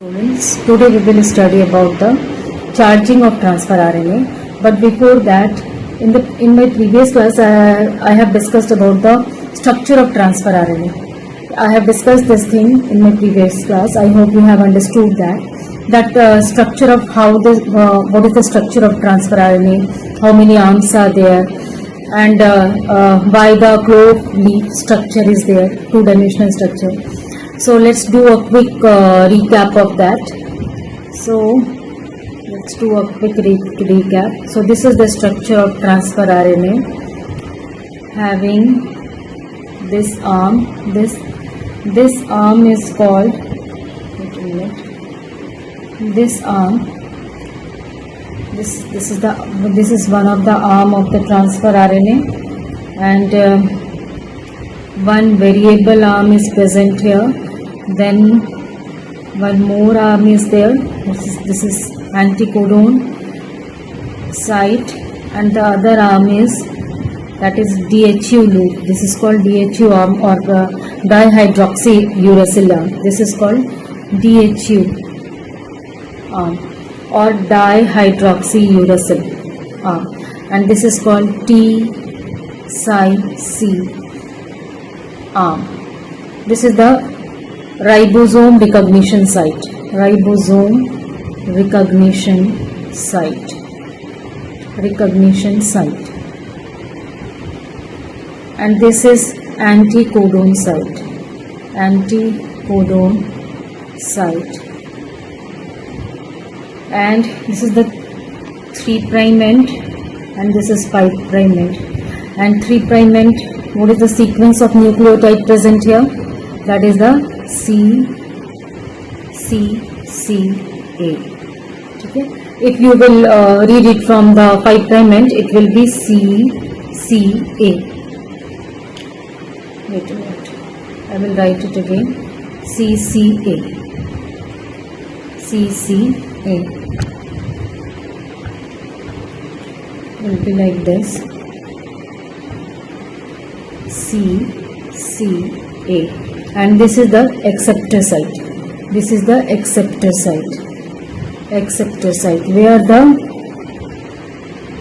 Students, today we will study about the charging of transfer RNA. But before that, in my previous class, I have discussed about the structure of transfer RNA. I have discussed this thing in my previous class. I hope you have understood that structure of what is the structure of transfer RNA, how many arms are there, and why the clove leaf structure is there, two-dimensional structure. So let's do a quick recap of that. So let's do a quick recap. So this is the structure of transfer RNA, having this arm. This arm is called. Wait a minute. This arm. This is one of the arm of the transfer RNA, and one variable arm is present here. Then one more arm is there. This is anticodon site, and the other arm is DHU loop. This is called DHU arm, or dihydroxyuracil arm. This is called DHU arm or dihydroxyuracil arm, and this is called T-Psi-C arm. This is the ribosome recognition site. And this is anticodon site. And this is the 3' end, and this is 5' end. And 3' end, what is the sequence of nucleotide present here? That is the CCCA. Okay. If you will read it from the 5' end, it will be CCA. Wait a minute. I will write it again. CCA. Will be like this. CCA. And this is the acceptor site. Acceptor site where the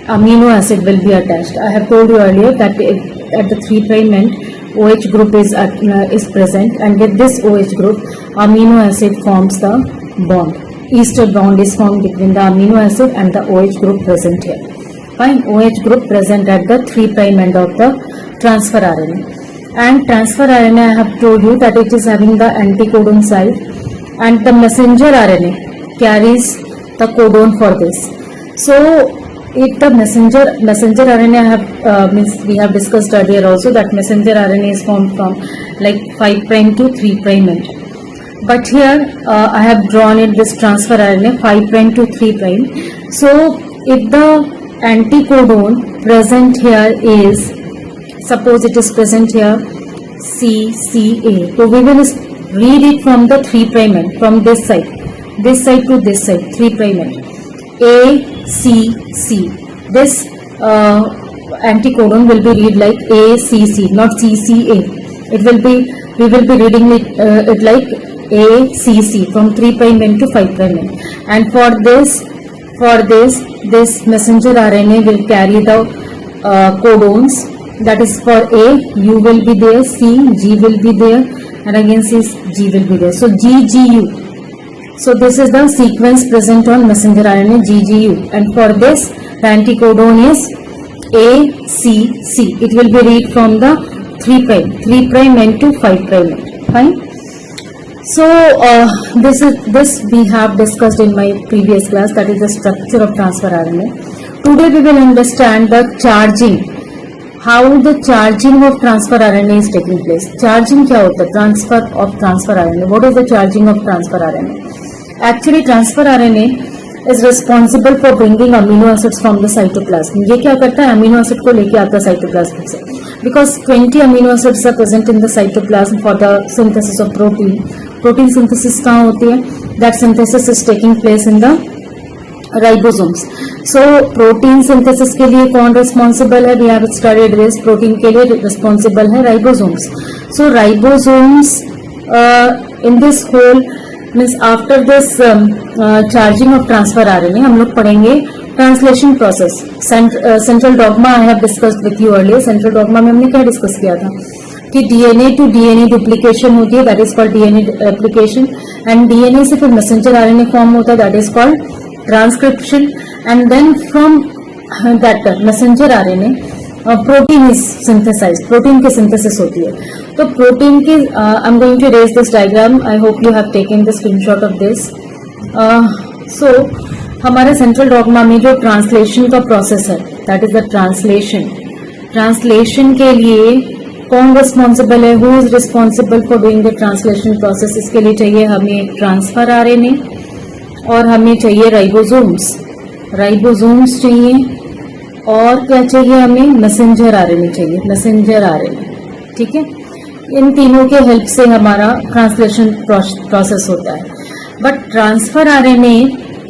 amino acid will be attached. I have told you earlier that at the 3' end OH group is present, and with this OH group amino acid forms the bond. Ester bond is formed between the amino acid and the OH group present here. Fine. OH group present at the 3' end of the transfer RNA. And transfer RNA, I have told you that it is having the anticodon site, and the messenger RNA carries the codon for this. So if the messenger RNA we have discussed earlier also that messenger RNA is formed from like 5' to 3' end. But here I have drawn it this transfer RNA 5' to 3'. So if the anticodon present here is, suppose it is present here CCA, so we will read it from the 3' end, from this side to this side, 3' end, ACC. This anticodon will be read like ACC, not CCA. We will be reading it like ACC from 3' end to 5' end. And for this messenger RNA will carry the codons. That is for A, U will be there, C, G will be there, and again C, G will be there. So GGU. So this is the sequence present on messenger RNA, GGU. And for this, the anticodon is ACC. It will be read from the 3' end to 5' end. Fine. So this we have discussed in my previous class. That is the structure of transfer RNA. Today we will understand the charging. How the charging of transfer RNA is taking place. Charging क्या होता है? Transfer of transfer RNA. What is the charging of transfer RNA? Actually, transfer RNA is responsible for bringing amino acids from the cytoplasm. ये क्या करता है? Amino acid को लेके आता है cytoplasm से. Because 20 amino acids are present in the cytoplasm for the synthesis of protein. Protein synthesis कहाँ होती है? That synthesis is taking place in the ribosomes. So protein synthesis के लिए कौन रिस्पॉन्सिबल है? We have studied this. Protein के लिए responsible है ribosomes. So ribosomes in this whole means after this charging of transfer RNA हम लोग पढ़ेंगे translation process. Central dogma I have discussed with you earlier. Central dogma में हमने क्या discuss किया था कि डीएनए टू डीएनए डुप्लीकेशन होती है, that is called DNA application. And DNA से फिर मैसेंजर आरएनए फॉर्म होता है, that is called transcription. And then from that messenger RNA protein is synthesised, protein की सिंथेसिस होती है. तो प्रोटीन की I am going to raise this diagram. I hope you have taken the screenshot of this. So हमारे central dogma में जो translation का process है, that is the translation. Translation के लिए कौन रिस्पॉन्सिबल है, who is responsible for doing the translation process? इसके लिए चाहिए हमें ट्रांसफर आरएनए और हमें चाहिए राइबोसोम्स. राइबोसोम्स चाहिए और क्या चाहिए हमें? मैसेंजर आरएनए चाहिए, मैसेंजर आरएनए. ठीक है, इन तीनों के हेल्प से हमारा ट्रांसलेशन प्रोसेस होता है. बट ट्रांसफर आरएनए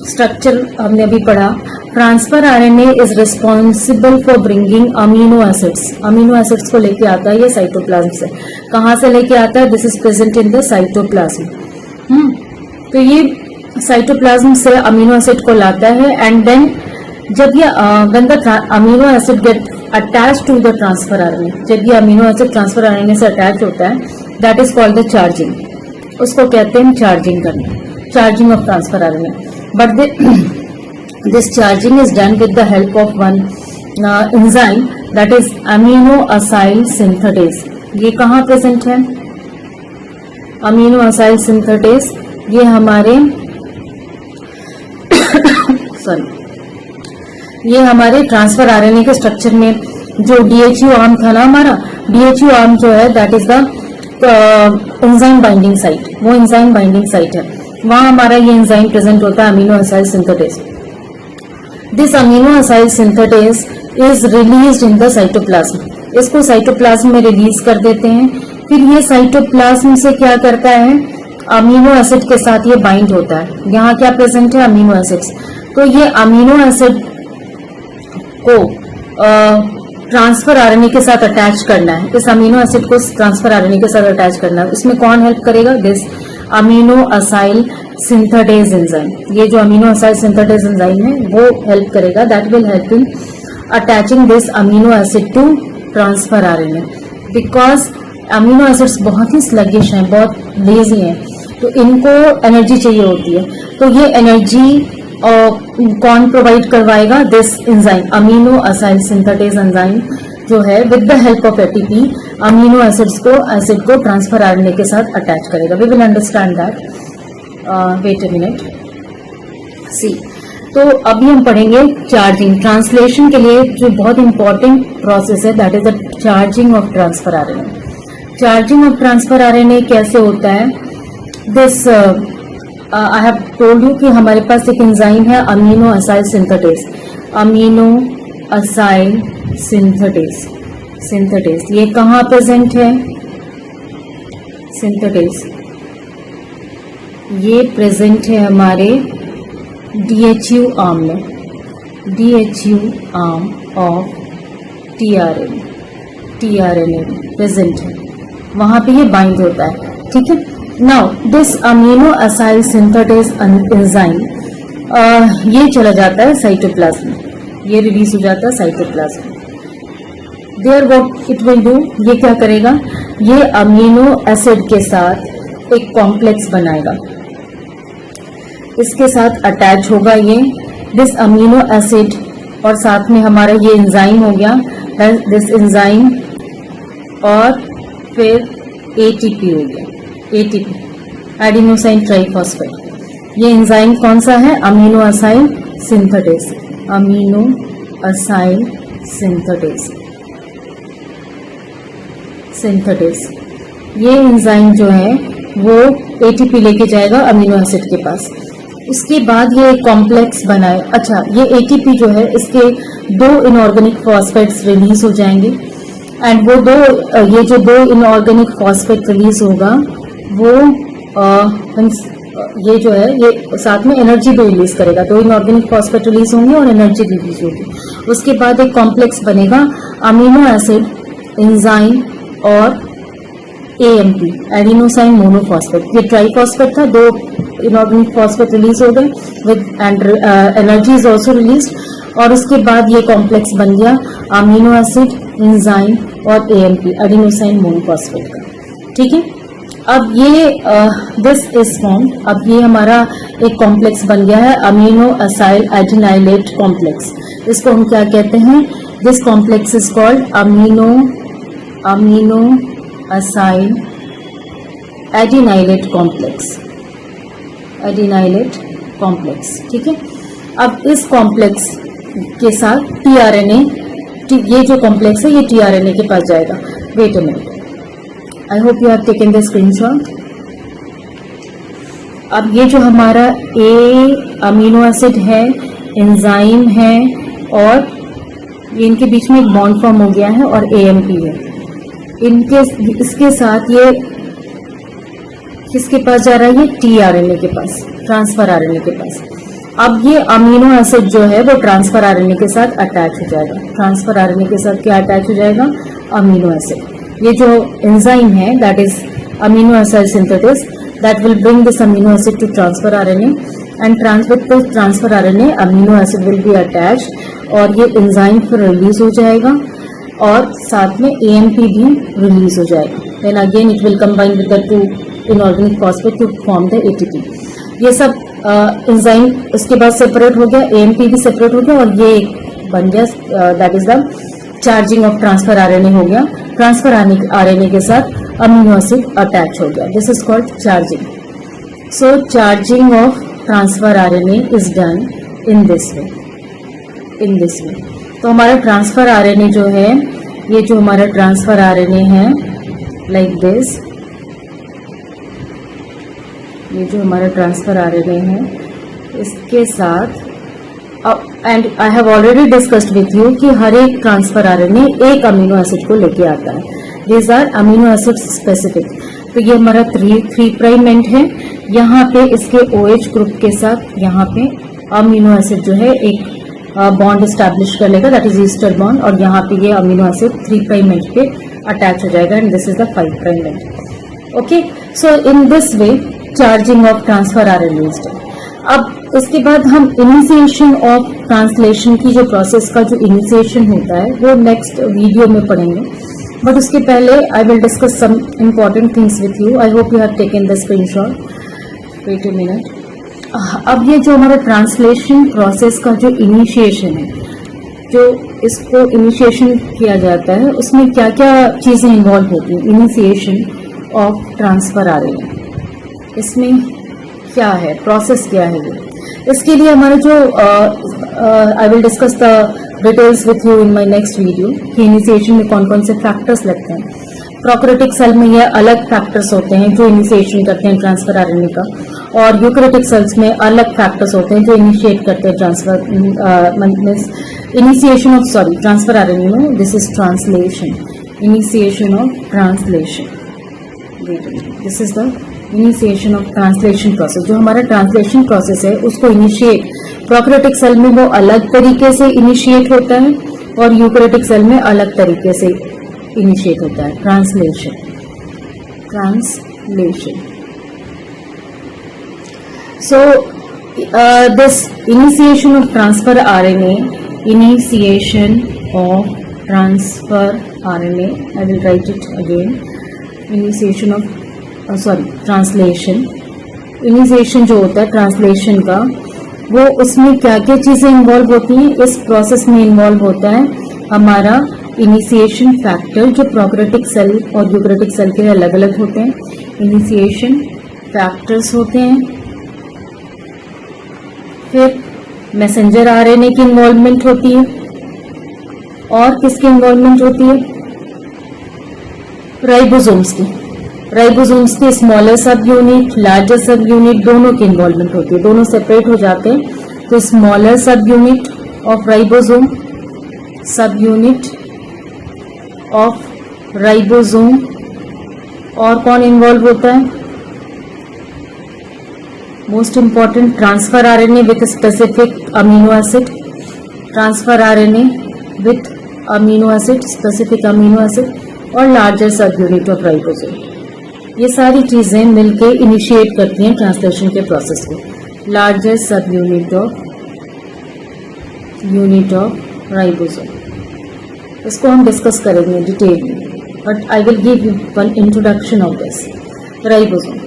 स्ट्रक्चर हमने अभी पढ़ा. Transfer RNA is responsible for bringing amino acids. Amino acids को लेके आता है ये साइटोप्लाज्म से. कहाँ से लेके आता है? This is present in the cytoplasm. तो ये साइटोप्लाज्म से अमीनो एसिड को लाता है. एंड देन जब ये when the amino acid get attach to the transfer RNA, जब ये अमीनो एसिड ट्रांसफर आरएनए से अटैच होता है, that is called the charging. उसको कहते हैं चार्जिंग करना, charging of transfer RNA. But this charging is done with the help of one enzyme, that is amino acyl synthetase. ये कहाँ present है? Amino acyl synthetase. ये हमारे सॉरी ये हमारे ट्रांसफर आरएनए के स्ट्रक्चर में जो डीएचयू आर्म था ना हमारा, डीएचयू आर्म जो है that is the enzyme binding site. वो एंजाइम बाइंडिंग साइट है, वहां हमारा ये एंजाइम प्रेजेंट होता है, amino acyl synthetase. This amino acyl synthetase is released in the cytoplasm. इसको साइटोप्लाज्म में रिलीज कर देते हैं. फिर ये साइटोप्लाज्म से क्या करता है? अमीनो एसिड के साथ ये बाइंड होता है. यहाँ क्या प्रेजेंट है? Amino acids. तो ये अमीनो एसिड को ट्रांसफर आरएनए के साथ अटैच करना है. इस अमीनो एसिड को ट्रांसफर आरएनए के साथ अटैच करना है. इसमें कौन हेल्प करेगा? This amino acyl synthetase enzyme. ये जो अमीनो असाइल सिंथेटेज एंजाइम है वो हेल्प करेगा. That will help in attaching this amino acid to transfer RNA. Because amino acids बहुत ही स्लगिश हैं, बहुत लेजी हैं, तो इनको एनर्जी चाहिए होती है. तो ये एनर्जी कौन प्रोवाइड करवाएगा? This enzyme, amino acyl synthetase enzyme जो है with the help of ATP amino acid को ट्रांसफर आरएनए के साथ अटैच करेगा. We will understand that. Wait a minute. See, तो अभी हम पढ़ेंगे चार्जिंग. ट्रांसलेशन के लिए जो बहुत इंपॉर्टेंट प्रोसेस है that is the charging of transfer RNA. Charging of transfer RNA कैसे होता है? This I have told you कि हमारे पास एक एंजाइम है amino acyl synthetase. Amino acyl synthetase ये कहाँ प्रेजेंट है? सिंथेटेज ये प्रेजेंट है हमारे डीएचयू आर्म में, DHU arm of tRNA present है, वहां पे ये बाइंड होता है. ठीक है. Now this amino acyl synthetase enzyme ये चला जाता है साइटोप्लाज्म, ये रिलीज हो जाता है cytoplasm. There what it will do, ये क्या करेगा? ये अमीनो एसिड के साथ एक कॉम्प्लेक्स बनाएगा, इसके साथ अटैच होगा ये दिस अमीनो एसिड, और साथ में हमारा ये एंजाइम हो गया दिस एंजाइम, और फिर एटीपी हो गया, एटीपी एडिनोसाइन ट्राइफॉस्फेट. ये एंजाइम कौन सा है? Amino acyl synthetase. Amino acyl synthetase ये एंजाइम जो है वो एटीपी लेके जाएगा अमीनो एसिड के पास. उसके बाद ये कॉम्प्लेक्स बनाए. अच्छा, ये एटीपी जो है इसके 2 इनऑर्गेनिक फॉस्फेट्स रिलीज हो जाएंगे. एंड वो ये जो 2 इनऑर्गेनिक फॉस्फेट रिलीज होगा वो ये जो है ये साथ में एनर्जी भी रिलीज करेगा. 2 इनऑर्गेनिक फॉस्फेट रिलीज होंगे और एनर्जी रिलीज होगी. उसके बाद एक कॉम्प्लेक्स बनेगा अमीनो एसिड, एंजाइम और एएमपी एडिनोसाइन मोनोफॉस्फेट. ये ट्राइफॉस्फेट था, 2 इनऑर्गेनिक फॉस्फेट रिलीज हो गए with and energy is also release, और उसके बाद ये कॉम्प्लेक्स बन गया अमीनो एसिड, एंजाइम और एएमपी, एडिनोसाइन मोनोफॉस्फेट का। ठीक है, अब ये दिस इज फॉर्म, अब ये हमारा एक कॉम्प्लेक्स बन गया है अमीनो असाइल एडिनाइलेट कॉम्प्लेक्स। इसको हम क्या कहते हैं? This complex is called amino acyl adenylate complex, adenylate complex. ठीक है, अब इस कॉम्प्लेक्स के साथ टीआरएनए, ये जो कॉम्प्लेक्स है ये टीआरएनए के पास जाएगा। Wait a minute, I hope you have taken the screenshot. अब ये जो हमारा ए अमीनो एसिड है, एंजाइम है, और ये इनके बीच में एक बॉन्ड फॉर्म हो गया है और एएमपी है। इनके इसके साथ ये किसके पास जा रहा है? ये टीआरएनए के पास, ट्रांसफर आरएनए के पास। अब ये अमीनो एसिड जो है वो ट्रांसफर आरएनए के साथ अटैच हो जाएगा। ट्रांसफर आरएनए के साथ क्या अटैच हो जाएगा? Amino acid. ये जो एंजाइम है that is amino acid synthesis, that will bring this amino acid to transfer RNA, and with this transfer RNA amino acid will be attached और ये एंजाइम फिर रिलीज हो जाएगा और साथ में एएमपी भी रिलीज हो जाएगा। Then again it will combine with the two inorganic phosphate to form the ATP. ये सब एंजाइम उसके बाद सेपरेट हो गया, एएमपी भी सेपरेट हो गया और ये बन गया that is the charging of transfer RNA हो गया। ट्रांसफर आरएनए के साथ अमीनो एसिड अटैच हो गया। This is called charging. So charging of transfer RNA is done in this way, in this way. तो हमारा ट्रांसफर आरएनए जो है, ये जो हमारा ट्रांसफर आरएनए है लाइक दिस, ये जो हमारा ट्रांसफर आरएनए है इसके साथ, and I have already discussed with you कि हर एक ट्रांसफर आरएनए एक अमीनो एसिड को लेके आता है। These are amino acid specific. तो ये हमारा 3 प्राइम एंड है, यहाँ पे इसके OH ग्रुप के साथ यहाँ पे अमीनो एसिड जो है एक बॉन्ड स्टैब्लिश कर लेगा, दैट इज ईस्टर बॉन्ड, और यहाँ पे ये अमीनो एसिड 3 प्राइम एंड पे अटैच हो जाएगा and this is the 5 prime and. Okay, so in this way charging of transfer RNA is done. अब उसके बाद हम इनिशिएशन ऑफ ट्रांसलेशन की जो प्रोसेस का जो इनिशिएशन होता है वो नेक्स्ट वीडियो में पढ़ेंगे, बट उसके पहले I will discuss some important things with you. I hope you have taken the screenshot. Wait a minute. अब ये जो हमारा ट्रांसलेशन प्रोसेस का जो इनिशिएशन है, जो इसको इनिशिएशन किया जाता है, उसमें क्या क्या चीजें इन्वॉल्व होती हैं? इनिशिएशन ऑफ ट्रांसफर आरएनए, इसमें क्या है, प्रोसेस क्या है ये? इसके लिए हमारे जो आई will discuss the details with you in my next video कि इनिशिएशन में कौन कौन से फैक्टर्स लगते हैं। प्रोकैरियोटिक सेल में ये अलग फैक्टर्स होते हैं जो इनिशिएशन करते हैं ट्रांसफर आरएनए का, और यूकैरियोटिक सेल्स में अलग फैक्टर्स होते हैं जो इनिशिएट करते हैं transfer initiation of transfer RNA. No, this is translation, initiation of translation. This is the initiation of translation process. जो हमारा ट्रांसलेशन प्रोसेस है उसको इनिशिएट प्रोकैरियोटिक सेल में वो अलग तरीके से इनिशिएट होता है और यूकैरियोटिक सेल में अलग तरीके से इनिशिएट होता है। Translation, translation. So this initiation of transfer RNA, initiation of transfer RNA, I will write it again, initiation of translation. Initiation जो होता है ट्रांसलेशन का, वो उसमें क्या क्या चीजें इन्वॉल्व होती हैं? इस प्रोसेस में इन्वॉल्व होता है हमारा इनिशिएशन फैक्टर, जो प्रोकैरियोटिक सेल और यूकैरियोटिक सेल के अलग अलग होते हैं। इनिशिएशन फैक्टर्स होते हैं। फिर मैसेंजर आरएनए की इन्वॉल्वमेंट होती है, और किसकी इन्वॉल्वमेंट होती है? राइबोसोम्स की। राइबोसोम्स के smaller sub unit, larger sub unit, दोनों की इन्वॉल्वमेंट होती है। दोनों सेपरेट हो जाते हैं तो smaller sub unit of ribosome, sub unit of ribosome, और कौन इन्वॉल्व होता है? Most important, transfer RNA with specific amino acid, transfer RNA with amino acid, specific amino acid, और larger sub unit of ribosome. ये सारी चीजें मिलके initiate करती हैं ट्रांसलेशन के प्रोसेस को। लार्जेस्ट सब यूनिट ऑफ राइबोसोम, इसको हम डिस्कस करेंगे डिटेल में, but I will give you one introduction of this ribosome.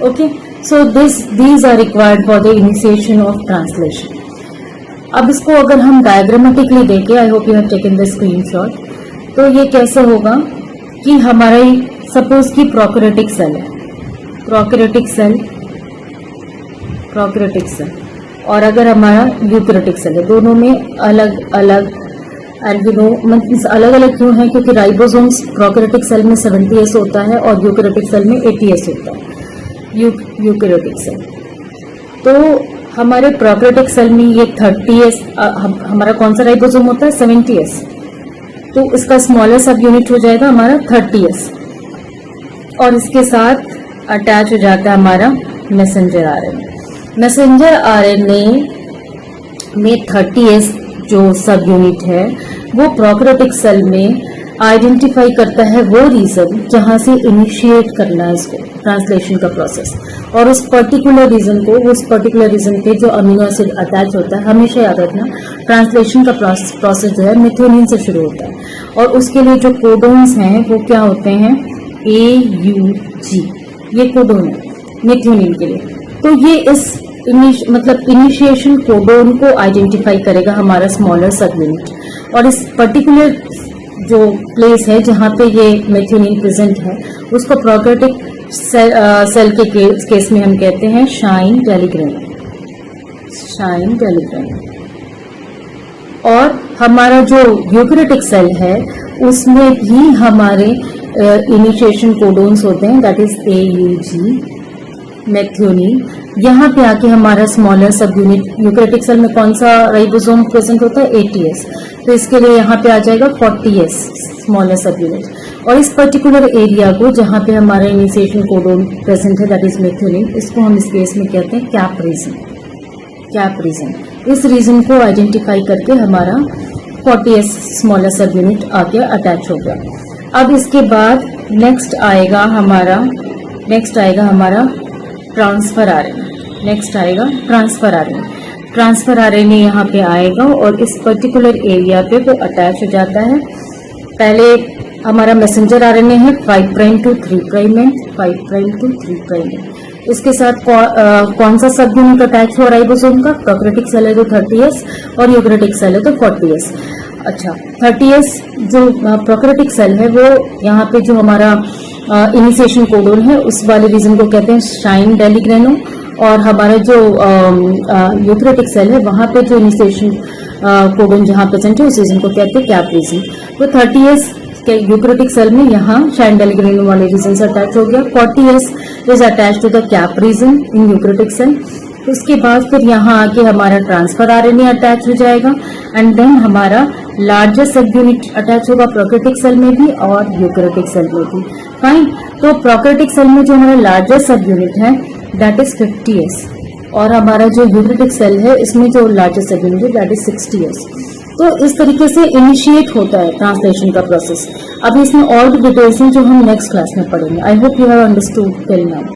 Okay, so these are required for the initiation of translation. अब इसको अगर हम डायग्रामेटिकली देखें, I hope you have taken the screenshot, तो ये कैसे होगा कि हमारा सपोज की प्रोकैरियोटिक सेल है, प्रोकैरियोटिक सेल और अगर हमारा यूकैरियोटिक सेल है, दोनों में अलग अलग मीन्स अलग अलग क्यों है, क्योंकि राइबोसोम्स प्रोकैरियोटिक सेल में 70S होता है और यूकैरियोटिक सेल में 80S होता है। यूकैरियोटिक सेल तो हमारे प्रोकैरियोटिक सेल में ये 30S, हमारा कौन सा राइबोसोम होता है 70S, तो इसका स्मॉलर सब यूनिट हो जाएगा हमारा 30S और इसके साथ अटैच हो जाता है हमारा मैसेंजर आरएनए। मैसेंजर आरएनए में 30S जो सब यूनिट है वो प्रोकैरियोटिक सेल में आइडेंटिफाई करता है वो रीजन जहां से इनिशिएट करना है इसको ट्रांसलेशन का प्रोसेस, और उस पर्टिकुलर रीजन पे जो अमीनो एसिड अटैच होता है, हमेशा याद रखना ट्रांसलेशन का प्रोसेस जो है मेथियोनिन से शुरू होता है और उसके लिए जो कोडोन्स हैं वो क्या होते हैं AUG, ये कोडोन है मेथियोनिन के लिए। तो ये इस इनिशिएशन कोडोन को आइडेंटिफाई करेगा हमारा स्मॉलर सब यूनिट, और इस पर्टिकुलर जो प्लेस है जहां पे ये मेथियोनिन प्रेजेंट है उसको प्रोकैरियोटिक सेल के केस में हम कहते हैं शाइन टेलीग्राम। और हमारा जो यूकैरियोटिक सेल है उसमें भी हमारे इनिशिएशन कोडोन्स होते हैं, दैट इज AUG मेथियोनिन। यहाँ पे आके हमारा smaller sub unit, eukaryotic cell में कौन सा राइबोसोम प्रेजेंट होता है 80S, तो इसके लिए यहाँ पे आ जाएगा 40S स्मॉलर सब यूनिट। और इस पर्टिकुलर एरिया को जहाँ पे हमारा इनिशिएशन कोडोन प्रेजेंट है दैट इज मेथियोनिन, इसको हम इस केस में कहते हैं कैप रीजन। इस रीजन को आइडेंटिफाई करके हमारा 40S स्मॉलर सब यूनिट आके अटैच हो गया। अब इसके बाद नेक्स्ट आएगा हमारा ट्रांसफर आरएनए यहाँ पे आएगा और इस पर्टिकुलर एरिया पे वो अटैच हो जाता है। पहले हमारा मैसेंजर आरएनए है 5 प्राइम टू 3 प्राइम में, 5 प्राइम टू 3 प्राइम में। इसके साथ कौन सा सब यूनिट अटैच हुआ राइबोसोम का, प्रोकैरियोटिक सेल है तो 30S और यूकैरियोटिक सेल है तो 40S। अच्छा, 30S जो प्रोकैरियोटिक सेल है वो यहाँ पे जो हमारा इनिशिएशन कोडोन है उस वाले रीजन को कहते हैं शाइन टेलीग्राम, और हमारा जो यूकैरियोटिक सेल है वहां पे जो इनिशिएशन कोडोन जहां प्रेजेंट है उस रीजन को कहते हैं कैप रीजन। तो 30S के यूकैरियोटिक सेल में यहाँ शाइन टेलीग्राम वाले रीजन से अटैच हो गया। 40S is attach to the cap region in eukaryotic cell. उसके बाद फिर यहाँ आके हमारा ट्रांसफर आरएनए अटैच हो जाएगा एंड देन हमारा लार्जेस्ट सब यूनिट अटैच होगा प्रोकैरियोटिक सेल में भी और यूकैरियोटिक सेल में भी। फाइन, तो प्रोकैरियोटिक सेल में जो हमारा लार्जेस्ट सब यूनिट है दैट इज 50S और हमारा जो यूकैरियोटिक सेल है इसमें जो लार्जेस्ट सब यूनिट है दैट इज 60S। तो इस तरीके से इनिशिएट होता है ट्रांसलेशन का प्रोसेस। अभी इसमें और भी डिटेल्स हैं जो हम नेक्स्ट क्लास में पढ़ेंगे। आई hope you have understood till now.